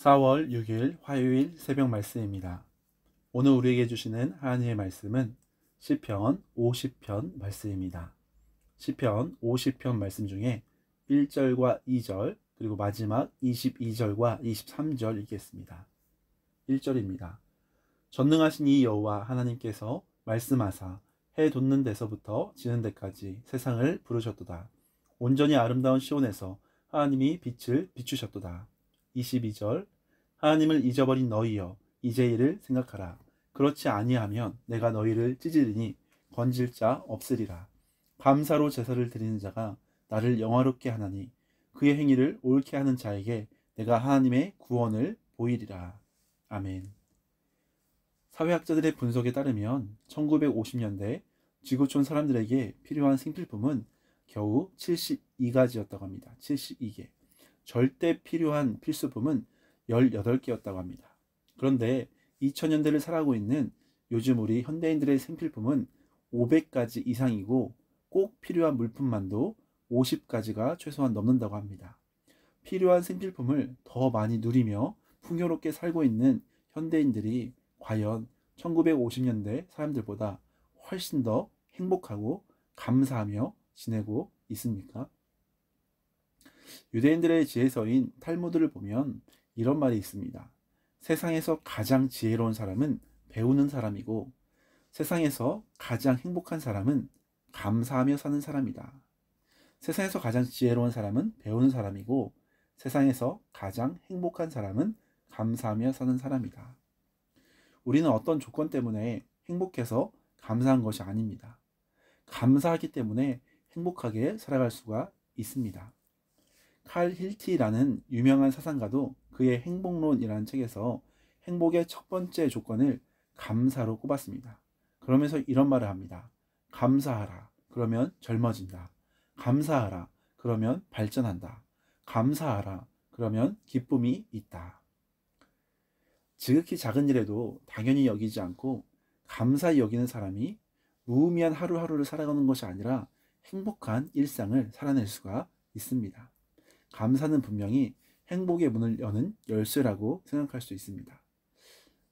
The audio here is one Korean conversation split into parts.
4월 6일 화요일 새벽 말씀입니다. 오늘 우리에게 주시는 하나님의 말씀은 시편 50편 말씀입니다. 시편 50편 말씀 중에 1절과 2절 그리고 마지막 22절과 23절 읽겠습니다. 1절입니다. 전능하신 이 여호와 하나님께서 말씀하사 해 돋는 데서부터 지는 데까지 세상을 부르셨도다. 온전히 아름다운 시온에서 하나님이 빛을 비추셨도다. 22절 하나님을 잊어버린 너희여 이제 이를 생각하라. 그렇지 아니하면 내가 너희를 찢으리니 건질 자 없으리라. 감사로 제사를 드리는 자가 나를 영화롭게 하나니 그의 행위를 옳게 하는 자에게 내가 하나님의 구원을 보이리라. 아멘. 사회학자들의 분석에 따르면 1950년대 지구촌 사람들에게 필요한 생필품은 겨우 72가지였다고 합니다. 72개. 절대 필요한 필수품은 18개였다고 합니다. 그런데 2000년대를 살아가고 있는 요즘 우리 현대인들의 생필품은 500가지 이상이고 꼭 필요한 물품만도 50가지가 최소한 넘는다고 합니다. 필요한 생필품을 더 많이 누리며 풍요롭게 살고 있는 현대인들이 과연 1950년대 사람들보다 훨씬 더 행복하고 감사하며 지내고 있습니까? 유대인들의 지혜서인 탈무드를 보면 이런 말이 있습니다. 세상에서 가장 지혜로운 사람은 배우는 사람이고 세상에서 가장 행복한 사람은 감사하며 사는 사람이다. 세상에서 가장 지혜로운 사람은 배우는 사람이고 세상에서 가장 행복한 사람은 감사하며 사는 사람이다. 우리는 어떤 조건 때문에 행복해서 감사한 것이 아닙니다. 감사하기 때문에 행복하게 살아갈 수가 있습니다. 칼 힐티라는 유명한 사상가도 그의 행복론이라는 책에서 행복의 첫 번째 조건을 감사로 꼽았습니다. 그러면서 이런 말을 합니다. 감사하라. 그러면 젊어진다. 감사하라. 그러면 발전한다. 감사하라. 그러면 기쁨이 있다. 지극히 작은 일에도 당연히 여기지 않고 감사히 여기는 사람이 무의미한 하루하루를 살아가는 것이 아니라 행복한 일상을 살아낼 수가 있습니다. 감사는 분명히 행복의 문을 여는 열쇠라고 생각할 수 있습니다.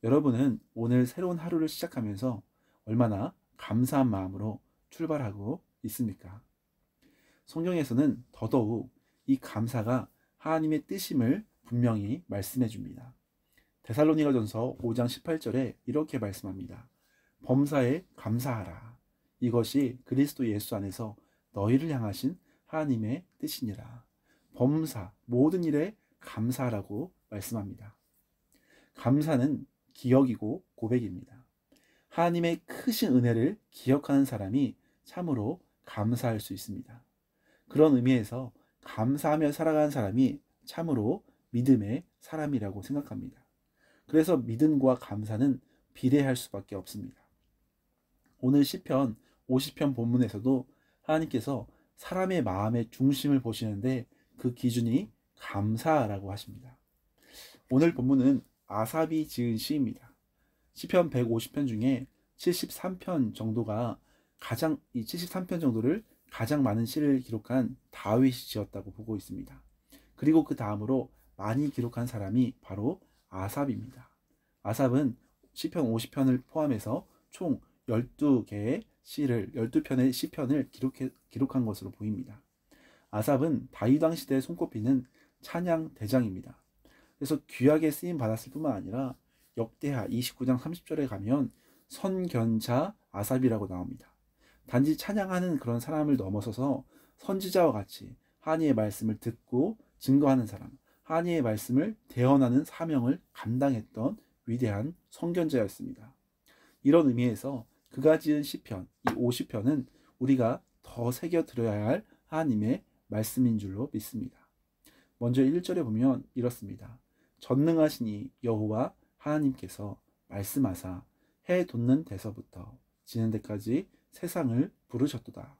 여러분은 오늘 새로운 하루를 시작하면서 얼마나 감사한 마음으로 출발하고 있습니까? 성경에서는 더더욱 이 감사가 하나님의 뜻임을 분명히 말씀해 줍니다. 데살로니가전서 5장 18절에 이렇게 말씀합니다. 범사에 감사하라. 이것이 그리스도 예수 안에서 너희를 향하신 하나님의 뜻이니라. 범사, 모든 일에 감사하라고 말씀합니다. 감사는 기억이고 고백입니다. 하나님의 크신 은혜를 기억하는 사람이 참으로 감사할 수 있습니다. 그런 의미에서 감사하며 살아가는 사람이 참으로 믿음의 사람이라고 생각합니다. 그래서 믿음과 감사는 비례할 수밖에 없습니다. 오늘 시편 50편 본문에서도 하나님께서 사람의 마음의 중심을 보시는데 그 기준이 감사라고 하십니다. 오늘 본문은 아삽이 지은 시입니다. 시편 150편 중에 73편 정도가 이 73편 정도를 가장 많은 시를 기록한 다윗이 지었다고 보고 있습니다. 그리고 그 다음으로 많이 기록한 사람이 바로 아삽입니다. 아삽은 시편 50편을 포함해서 총 12개의 시를 12편의 시편을 기록한 것으로 보입니다. 아삽은 다윗 왕 시대에 손꼽히는 찬양 대장입니다. 그래서 귀하게 쓰임 받았을 뿐만 아니라 역대하 29장 30절에 가면 선견자 아삽이라고 나옵니다. 단지 찬양하는 그런 사람을 넘어서서 선지자와 같이 하나님의 말씀을 듣고 증거하는 사람, 하나님의 말씀을 대언하는 사명을 감당했던 위대한 선견자였습니다. 이런 의미에서 그가 지은 시편, 이 50편은 우리가 더 새겨 들어야 할 하나님의 말씀인 줄로 믿습니다. 먼저 1절에 보면 이렇습니다. 전능하시니 여호와 하나님께서 말씀하사 해 돋는 데서부터 지는 데까지 세상을 부르셨도다.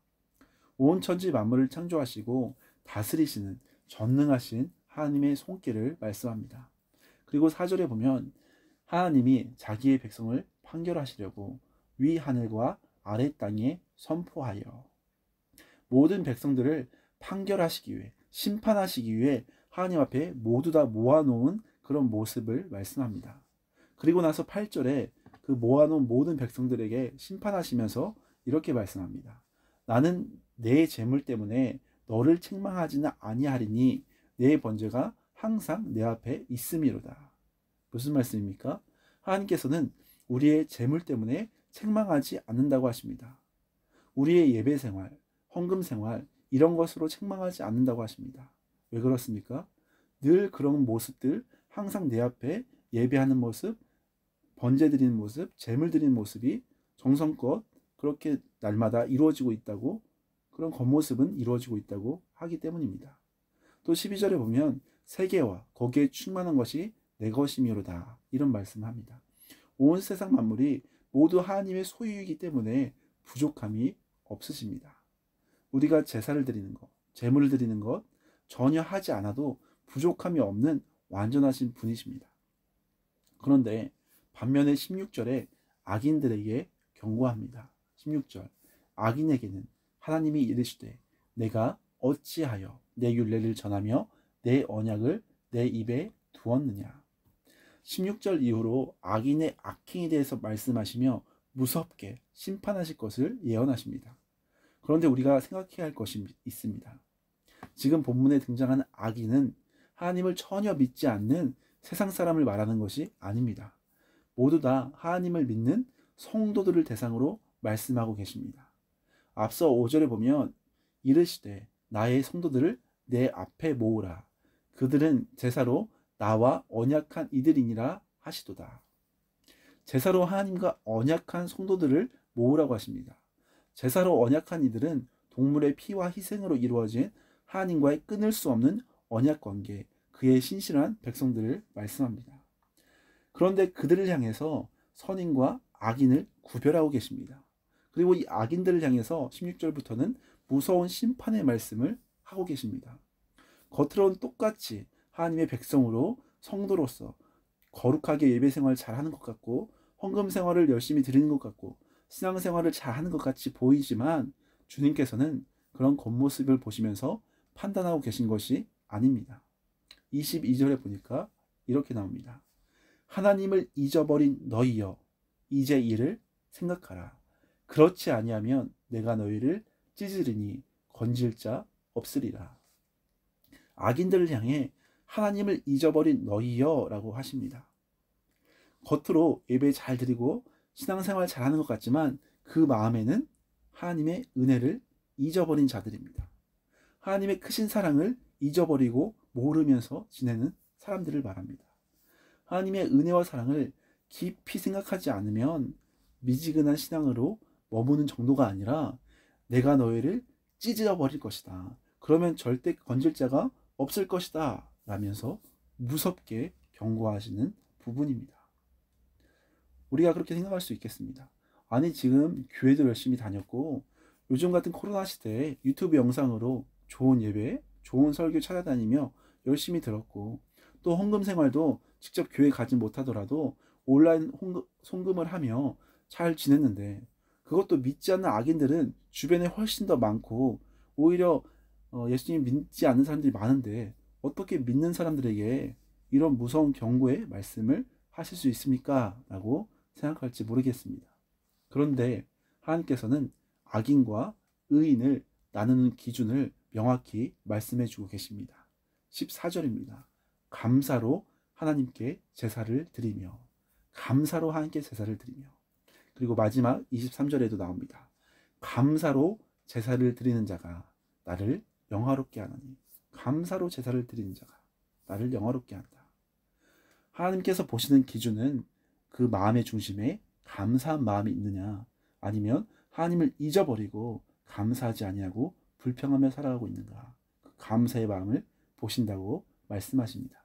온 천지 만물을 창조하시고 다스리시는 전능하신 하나님의 손길을 말씀합니다. 그리고 4절에 보면 하나님이 자기의 백성을 판결하시려고 위 하늘과 아래 땅에 선포하여 모든 백성들을 판결하시기 위해 심판하시기 위해 하나님 앞에 모두 다 모아놓은 그런 모습을 말씀합니다. 그리고 나서 8절에 그 모아놓은 모든 백성들에게 심판하시면서 이렇게 말씀합니다. 나는 내 재물 때문에 너를 책망하지는 아니하리니 내 번제가 항상 내 앞에 있음이로다. 무슨 말씀입니까? 하나님께서는 우리의 재물 때문에 책망하지 않는다고 하십니다. 우리의 예배 생활, 헌금 생활 이런 것으로 책망하지 않는다고 하십니다. 왜 그렇습니까? 늘 그런 모습들, 항상 내 앞에 예배하는 모습, 번제 드리는 모습, 재물 드리는 모습이 정성껏 그렇게 날마다 이루어지고 있다고, 그런 겉모습은 이루어지고 있다고 하기 때문입니다. 또 12절에 보면 세계와 거기에 충만한 것이 내 것이미로다, 이런 말씀을 합니다. 온 세상 만물이 모두 하나님의 소유이기 때문에 부족함이 없으십니다. 우리가 제사를 드리는 것, 재물을 드리는 것 전혀 하지 않아도 부족함이 없는 완전하신 분이십니다. 그런데 반면에 16절에 악인들에게 경고합니다. 16절, 악인에게는 하나님이 이르시되 내가 어찌하여 내 율례를 전하며 내 언약을 내 입에 두었느냐. 16절 이후로 악인의 악행에 대해서 말씀하시며 무섭게 심판하실 것을 예언하십니다. 그런데 우리가 생각해야 할 것이 있습니다. 지금 본문에 등장하는 악인은 하나님을 전혀 믿지 않는 세상 사람을 말하는 것이 아닙니다. 모두 다 하나님을 믿는 성도들을 대상으로 말씀하고 계십니다. 앞서 5절에 보면 이르시되 나의 성도들을 내 앞에 모으라. 그들은 제사로 나와 언약한 이들이니라 하시도다. 제사로 하나님과 언약한 성도들을 모으라고 하십니다. 제사로 언약한 이들은 동물의 피와 희생으로 이루어진 하나님과의 끊을 수 없는 언약 관계, 그의 신실한 백성들을 말씀합니다. 그런데 그들을 향해서 선인과 악인을 구별하고 계십니다. 그리고 이 악인들을 향해서 16절부터는 무서운 심판의 말씀을 하고 계십니다. 겉으로는 똑같이 하나님의 백성으로 성도로서 거룩하게 예배 생활을 잘하는 것 같고 헌금 생활을 열심히 드리는 것 같고 신앙 생활을 잘하는 것 같이 보이지만 주님께서는 그런 겉모습을 보시면서 판단하고 계신 것이 아닙니다. 22절에 보니까 이렇게 나옵니다. 하나님을 잊어버린 너희여 이제 이를 생각하라. 그렇지 아니하면 내가 너희를 찢으리니 건질 자 없으리라. 악인들을 향해 하나님을 잊어버린 너희여 라고 하십니다. 겉으로 예배 잘 드리고 신앙생활 잘하는 것 같지만 그 마음에는 하나님의 은혜를 잊어버린 자들입니다. 하나님의 크신 사랑을 잊어버리고 모르면서 지내는 사람들을 말합니다. 하나님의 은혜와 사랑을 깊이 생각하지 않으면 미지근한 신앙으로 머무는 정도가 아니라 내가 너희를 찢어버릴 것이다. 그러면 절대 건질 자가 없을 것이다. 라면서 무섭게 경고하시는 부분입니다. 우리가 그렇게 생각할 수 있겠습니다. 아니 지금 교회도 열심히 다녔고 요즘 같은 코로나 시대에 유튜브 영상으로 좋은 예배, 좋은 설교 찾아다니며 열심히 들었고 또 헌금 생활도 직접 교회 가지 못하더라도 온라인 송금을 하며 잘 지냈는데 그것도 믿지 않는 악인들은 주변에 훨씬 더 많고 오히려 예수님 믿지 않는 사람들이 많은데 어떻게 믿는 사람들에게 이런 무서운 경고의 말씀을 하실 수 있습니까? 라고 생각할지 모르겠습니다. 그런데 하나님께서는 악인과 의인을 나누는 기준을 명확히 말씀해 주고 계십니다. 14절입니다. 감사로 하나님께 제사를 드리며 감사로 하나님께 제사를 드리며 그리고 마지막 23절에도 나옵니다. 감사로 제사를 드리는 자가 나를 영화롭게 하느니 감사로 제사를 드리는 자가 나를 영화롭게 한다. 하나님께서 보시는 기준은 그 마음의 중심에 감사한 마음이 있느냐 아니면 하나님을 잊어버리고 감사하지 아니하고 불평하며 살아가고 있는가, 그 감사의 마음을 보신다고 말씀하십니다.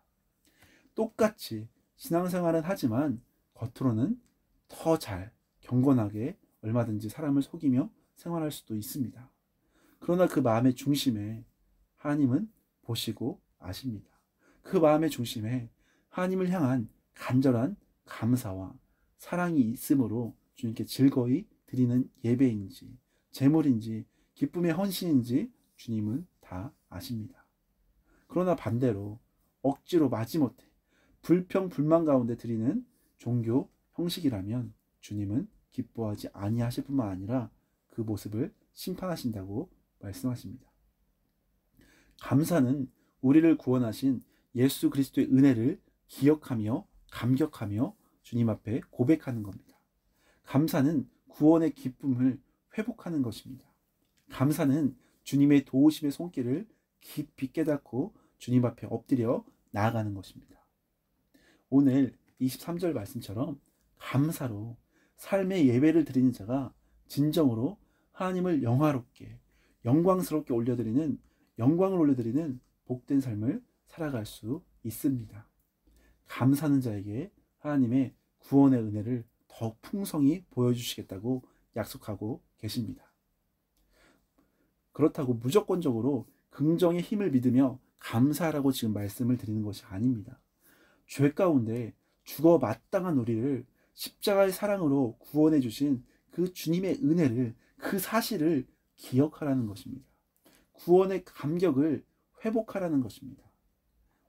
똑같이 신앙생활은 하지만 겉으로는 더 잘 경건하게 얼마든지 사람을 속이며 생활할 수도 있습니다. 그러나 그 마음의 중심에 하나님은 보시고 아십니다. 그 마음의 중심에 하나님을 향한 간절한 감사와 사랑이 있으므로 주님께 즐거이 드리는 예배인지 제물인지 기쁨의 헌신인지 주님은 다 아십니다. 그러나 반대로 억지로 마지못해 불평 불만 가운데 드리는 종교 형식이라면 주님은 기뻐하지 아니하실 뿐만 아니라 그 모습을 심판하신다고 말씀하십니다. 감사는 우리를 구원하신 예수 그리스도의 은혜를 기억하며 감격하며 주님 앞에 고백하는 겁니다. 감사는 구원의 기쁨을 회복하는 것입니다. 감사는 주님의 도우심의 손길을 깊이 깨닫고 주님 앞에 엎드려 나아가는 것입니다. 오늘 23절 말씀처럼 감사로 삶의 예배를 드리는 자가 진정으로 하나님을 영화롭게 영광스럽게 영광을 올려드리는 복된 삶을 살아갈 수 있습니다. 감사하는 자에게 하나님의 구원의 은혜를 더욱 풍성히 보여주시겠다고 약속하고 계십니다. 그렇다고 무조건적으로 긍정의 힘을 믿으며 감사하라고 지금 말씀을 드리는 것이 아닙니다. 죄 가운데 죽어 마땅한 우리를 십자가의 사랑으로 구원해 주신 그 주님의 은혜를, 그 사실을 기억하라는 것입니다. 구원의 감격을 회복하라는 것입니다.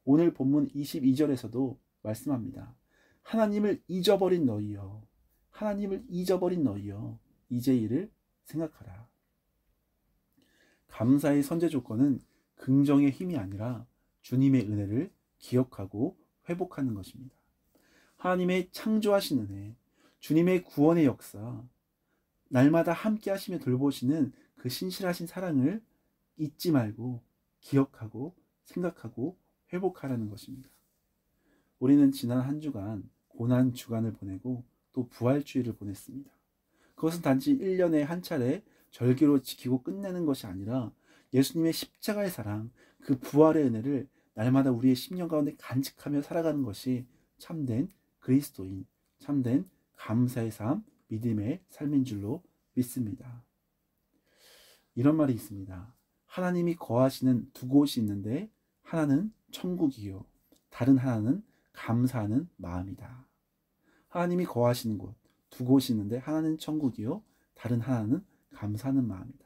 오늘 본문 22절에서도 말씀합니다. 하나님을 잊어버린 너희여, 하나님을 잊어버린 너희여, 이제 이를 생각하라. 감사의 선제 조건은 긍정의 힘이 아니라 주님의 은혜를 기억하고 회복하는 것입니다. 하나님의 창조하신 은혜, 주님의 구원의 역사, 날마다 함께 하시며 돌보시는 그 신실하신 사랑을 잊지 말고 기억하고 생각하고 회복하라는 것입니다. 우리는 지난 한 주간 고난 주간을 보내고 또 부활주일을 보냈습니다. 그것은 단지 1년에 한 차례 절기로 지키고 끝내는 것이 아니라 예수님의 십자가의 사랑, 그 부활의 은혜를 날마다 우리의 심령 가운데 간직하며 살아가는 것이 참된 그리스도인, 참된 감사의 삶, 믿음의 삶인 줄로 믿습니다. 이런 말이 있습니다. 하나님이 거하시는 두 곳이 있는데 하나는 천국이요, 다른 하나는 감사하는 마음이다. 하나님이 거하시는 곳, 두 곳이 있는데 하나는 천국이요, 다른 하나는 감사하는 마음이다.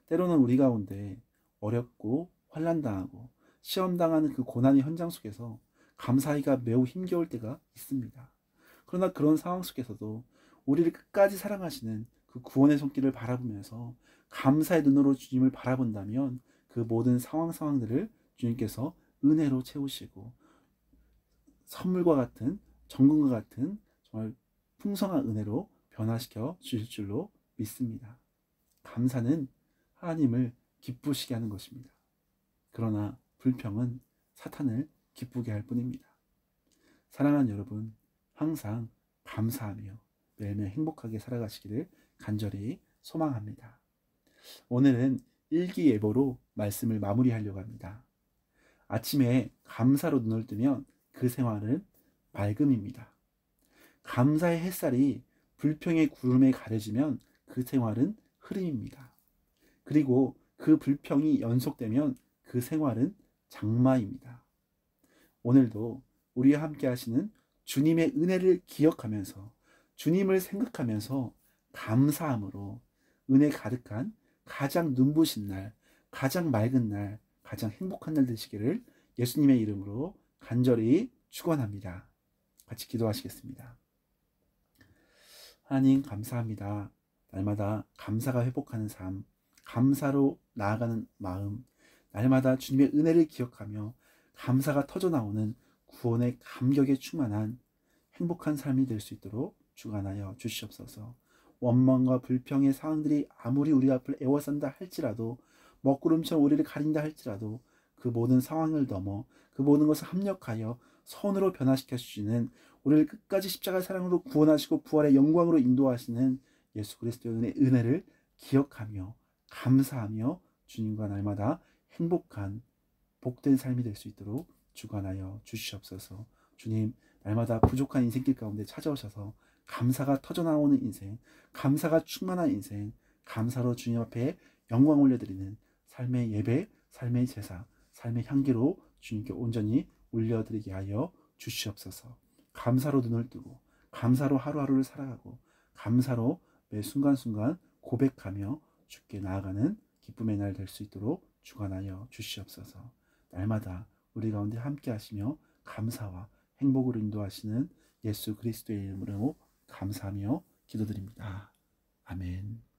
때로는 우리 가운데 어렵고 환난당하고 시험당하는 그 고난의 현장 속에서 감사하기가 매우 힘겨울 때가 있습니다. 그러나 그런 상황 속에서도 우리를 끝까지 사랑하시는 그 구원의 손길을 바라보면서 감사의 눈으로 주님을 바라본다면 그 모든 상황들을 주님께서 은혜로 채우시고 선물과 같은, 정금과 같은 정말 풍성한 은혜로 변화시켜 주실 줄로 믿습니다. 감사는 하나님을 기쁘시게 하는 것입니다. 그러나 불평은 사탄을 기쁘게 할 뿐입니다. 사랑하는 여러분, 항상 감사하며 매일매일 행복하게 살아가시기를 간절히 소망합니다. 오늘은 일기예보로 말씀을 마무리하려고 합니다. 아침에 감사로 눈을 뜨면 그 생활은 맑음입니다. 감사의 햇살이 불평의 구름에 가려지면 그 생활은 흐림입니다. 그리고 그 불평이 연속되면 그 생활은 장마입니다. 오늘도 우리와 함께 하시는 주님의 은혜를 기억하면서 주님을 생각하면서 감사함으로 은혜 가득한 가장 눈부신 날, 가장 맑은 날, 가장 행복한 날 되시기를 예수님의 이름으로 간절히 축원합니다. 같이 기도하시겠습니다. 하나님 감사합니다. 날마다 감사가 회복하는 삶, 감사로 나아가는 마음, 날마다 주님의 은혜를 기억하며 감사가 터져나오는 구원의 감격에 충만한 행복한 삶이 될 수 있도록 주관하여 주시옵소서. 원망과 불평의 상황들이 아무리 우리 앞을 에워싼다 할지라도, 먹구름처럼 우리를 가린다 할지라도 그 모든 상황을 넘어 그 모든 것을 합력하여 선으로 변화시켜 주시는, 우리를 끝까지 십자가의 사랑으로 구원하시고 부활의 영광으로 인도하시는 예수 그리스도의 은혜를 기억하며 감사하며 주님과 날마다 행복한 복된 삶이 될 수 있도록 주관하여 주시옵소서. 주님, 날마다 부족한 인생길 가운데 찾아오셔서 감사가 터져나오는 인생, 감사가 충만한 인생, 감사로 주님 앞에 영광 올려드리는 삶의 예배, 삶의 제사, 삶의 향기로 주님께 온전히 올려드리게 하여 주시옵소서. 감사로 눈을 뜨고 감사로 하루하루를 살아가고 감사로 매 순간순간 고백하며 주께 나아가는 기쁨의 날 될 수 있도록 주관하여 주시옵소서. 날마다 우리 가운데 함께 하시며 감사와 행복으로 인도하시는 예수 그리스도의 이름으로 감사하며 기도드립니다. 아멘.